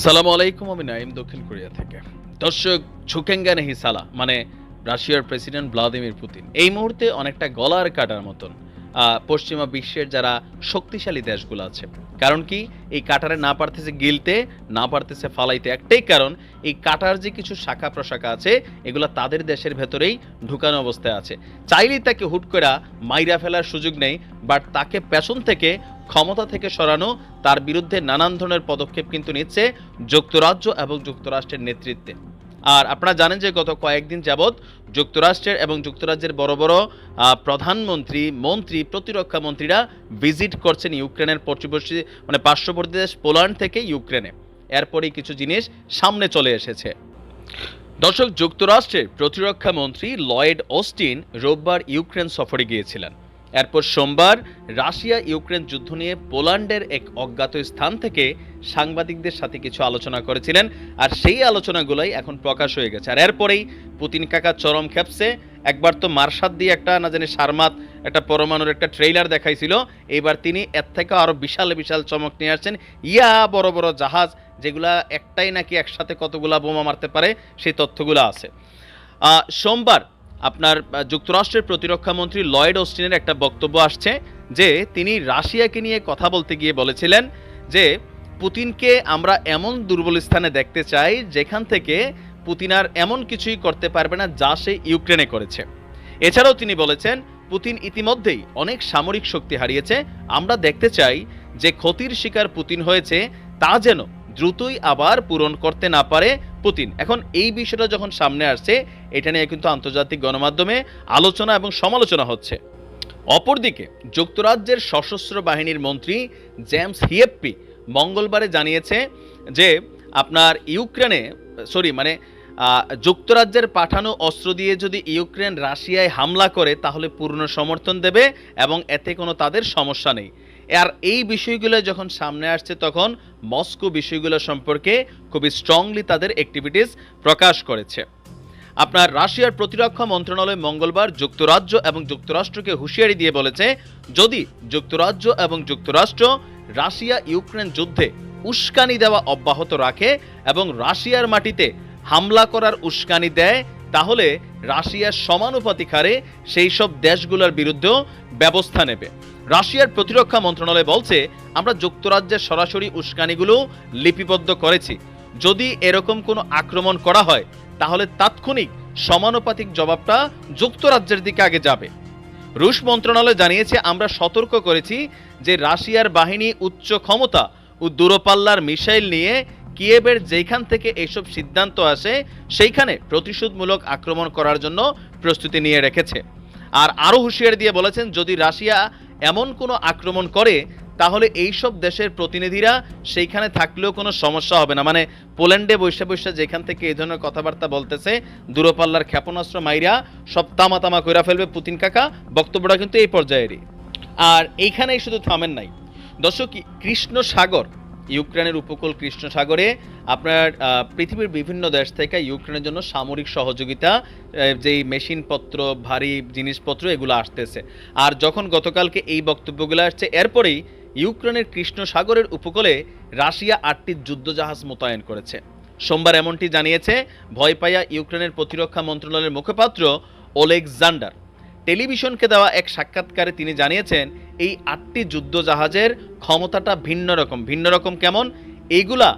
আসসালামু আলাইকুম, আমি নাইম দক্ষিণ কোরিয়া থেকে। দর্শক, ঝুঁকেঙ্গা নেহি সালা মানে রাশিয়ার প্রেসিডেন্ট ভ্লাদিমির পুতিন এই মুহূর্তে অনেকটা গলার কাটার মতন পশ্চিমা বিশ্বের যারা শক্তিশালী দেশগুলো আছে। কারণ কি, এই কাটারে না পারতেছে গিলতে, না পারতেছে ফালাইতে। একটাই কারণ, এই কাটার যে কিছু শাখা প্রশাখা আছে এগুলো তাদের দেশের ভেতরেই ঢুকানো অবস্থায় আছে। চাইলেই তাকে হুট করে মাইরা ফেলার সুযোগ নেই, বাট তাকে পেছন থেকে ক্ষমতা থেকে সরানো, তার বিরুদ্ধে নানান ধরনের পদক্ষেপ কিন্তু নিচ্ছে যুক্তরাজ্য এবং যুক্তরাষ্ট্রের নেতৃত্বে। আর আপনারা জানেন যে গত কয়েকদিন যাবৎ যুক্তরাষ্ট্রের এবং যুক্তরাজ্যের বড় বড় প্রধানমন্ত্রী, মন্ত্রী, প্রতিরক্ষা মন্ত্রীরা ভিজিট করছেন ইউক্রেনের প্রতিবেশী মানে পার্শ্ববর্তী দেশ পোল্যান্ড থেকে ইউক্রেনে। এরপরই কিছু জিনিস সামনে চলে এসেছে। দর্শক, যুক্তরাষ্ট্রের প্রতিরক্ষা মন্ত্রী লয়েড অস্টিন রোববার ইউক্রেন সফরে গিয়েছিলেন। এরপর সোমবার রাশিয়া ইউক্রেন যুদ্ধ নিয়ে পোল্যান্ডের এক অজ্ঞাত স্থান থেকে সাংবাদিকদের সাথে কিছু আলোচনা করেছিলেন, আর সেই আলোচনাগুলোই এখন প্রকাশ হয়ে গেছে। আর এরপরেই পুতিন কাকা চরম খেপছে। একবার তো মার্শাদ দিয়ে একটা না জানি সারমাত একটা পরমাণুর একটা ট্রেইলার দেখাইছিল, এবার তিনি এর থেকে আরো বিশাল বিশাল চমক নিয়ে আসছেন। বড় বড় জাহাজ যেগুলা একটাই নাকি একসাথে কতগুলা বোমা মারতে পারে, সেই তথ্যগুলো আছে। সোমবার আপনার যুক্তরাষ্ট্রের প্রতিরক্ষা মন্ত্রী লয়েড অস্টিনের একটা বক্তব্য আসছে যে তিনি রাশিয়াকে নিয়ে কথা বলতে গিয়ে বলেছিলেন যে পুতিনকে আমরা এমন দুর্বল স্থানে দেখতে চাই যেখান থেকে পুতিন আর এমন কিছুই করতে পারবে না যা সে ইউক্রেনে করেছে। এছাড়াও তিনি বলেছেন পুতিন ইতিমধ্যেই অনেক সামরিক শক্তি হারিয়েছে, আমরা দেখতে চাই যে ক্ষতির শিকার পুতিন হয়েছে তা যেন দ্রুতই আবার পূরণ করতে না পারে পুতিন। এখন এই বিষয়টা যখন সামনে আসছে, এটা নিয়ে কিন্তু আন্তর্জাতিক গণমাধ্যমে আলোচনা এবং সমালোচনা হচ্ছে। অপরদিকে যুক্তরাজ্যের সশস্ত্র বাহিনীর মন্ত্রী জেমস হিয়েপ্পি মঙ্গলবারে জানিয়েছে যে আপনার যুক্তরাজ্যের পাঠানো অস্ত্র দিয়ে যদি ইউক্রেন রাশিয়ায় হামলা করে তাহলে পূর্ণ সমর্থন দেবে এবং এতে কোনো তাদের সমস্যা নেই। আর এই বিষয়গুলো যখন সামনে আসছে তখন মস্কো বিষয়গুলো সম্পর্কে খুবই স্ট্রংলি তাদের অ্যাক্টিভিটিস প্রকাশ করেছে। আপনার রাশিয়ার প্রতিরক্ষা মন্ত্রণালয় মঙ্গলবার যুক্তরাজ্য এবং যুক্তরাষ্ট্রকে হুঁশিয়ারি দিয়ে বলেছে, যদি যুক্তরাজ্য এবং যুক্তরাষ্ট্র রাশিয়া ইউক্রেন যুদ্ধে উস্কানি দেওয়া অব্যাহত রাখে এবং রাশিয়ার মাটিতে হামলা করার উস্কানি দেয়, তাহলে রাশিয়ার সমানুপাতিক হারে সেই সব দেশগুলোর বিরুদ্ধেও ব্যবস্থা নেবে। রাশিয়ার প্রতিরক্ষা মন্ত্রণালয় বলছে, আমরা যুক্তরাজ্যের সরাসরি উস্কানিগুলো লিপিবদ্ধ করেছি। যদি এরকম কোনো আক্রমণ করা হয় তাহলে তাৎক্ষণিক সমানুপাতিক জবাবটা যুক্তরাজ্যের দিকে আগে যাবে। রুশ মন্ত্রণালয় জানিয়েছে, আমরা সতর্ক করেছি যে রাশিয়ার বাহিনী উচ্চ ক্ষমতা ও দূরপাল্লার মিসাইল নিয়ে কিয়েভের যেখান থেকে এইসব সিদ্ধান্ত আসে সেইখানে প্রতিশোধমূলক আক্রমণ করার জন্য প্রস্তুতি নিয়ে রেখেছে। আর আরও হুঁশিয়ারি দিয়ে বলেছেন, যদি রাশিয়া এমন কোনো আক্রমণ করে তাহলে এইসব দেশের প্রতিনিধিরা সেইখানে থাকলেও কোনো সমস্যা হবে না। মানে পোল্যান্ডে বৈশা যেখান থেকে এই ধরনের কথাবার্তা বলতেছে, দূরপাল্লার ক্ষেপণাস্ত্র মাইরা সব তামা কইরা ফেলবে পুতিন কাকা। বক্তব্যটা কিন্তু এই পর্যায়েরই। আর এইখানেই শুধু থামেন নাই দর্শক, কৃষ্ণ সাগর, ইউক্রেনের উপকূল কৃষ্ণ সাগরে আপনার পৃথিবীর বিভিন্ন দেশ থেকে ইউক্রেনের জন্য সামরিক সহযোগিতা, যেই মেশিনপত্র, ভারী জিনিসপত্র এগুলো আসতেছে। আর যখন গতকালকে এই বক্তব্যগুলো আসছে, এরপরেই ইউক্রেনের কৃষ্ণ সাগরের উপকূলে রাশিয়া 8টি যুদ্ধজাহাজ মোতায়েন করেছে। সোমবার এমনটি জানিয়েছে ভয় পাইয়া ইউক্রেনের প্রতিরক্ষা মন্ত্রণালয়ের মুখপাত্র ওলেকজান্ডার। টেলিভিশনকে দেওয়া এক সাক্ষাৎকারে তিনি জানিয়েছেন, এই 8টি যুদ্ধজাহাজের ক্ষমতাটা ভিন্ন রকম কেমন, এইগুলা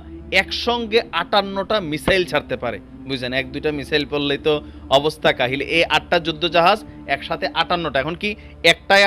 একসঙ্গে 58টা মিসাইল ছাড়তে পারে। বুঝলেন, 1-2টা মিসাইল পড়লেই তো অবস্থা কাহিল। এই 8টা যুদ্ধজাহাজ একসাথে 58টা, এখন কি একটাই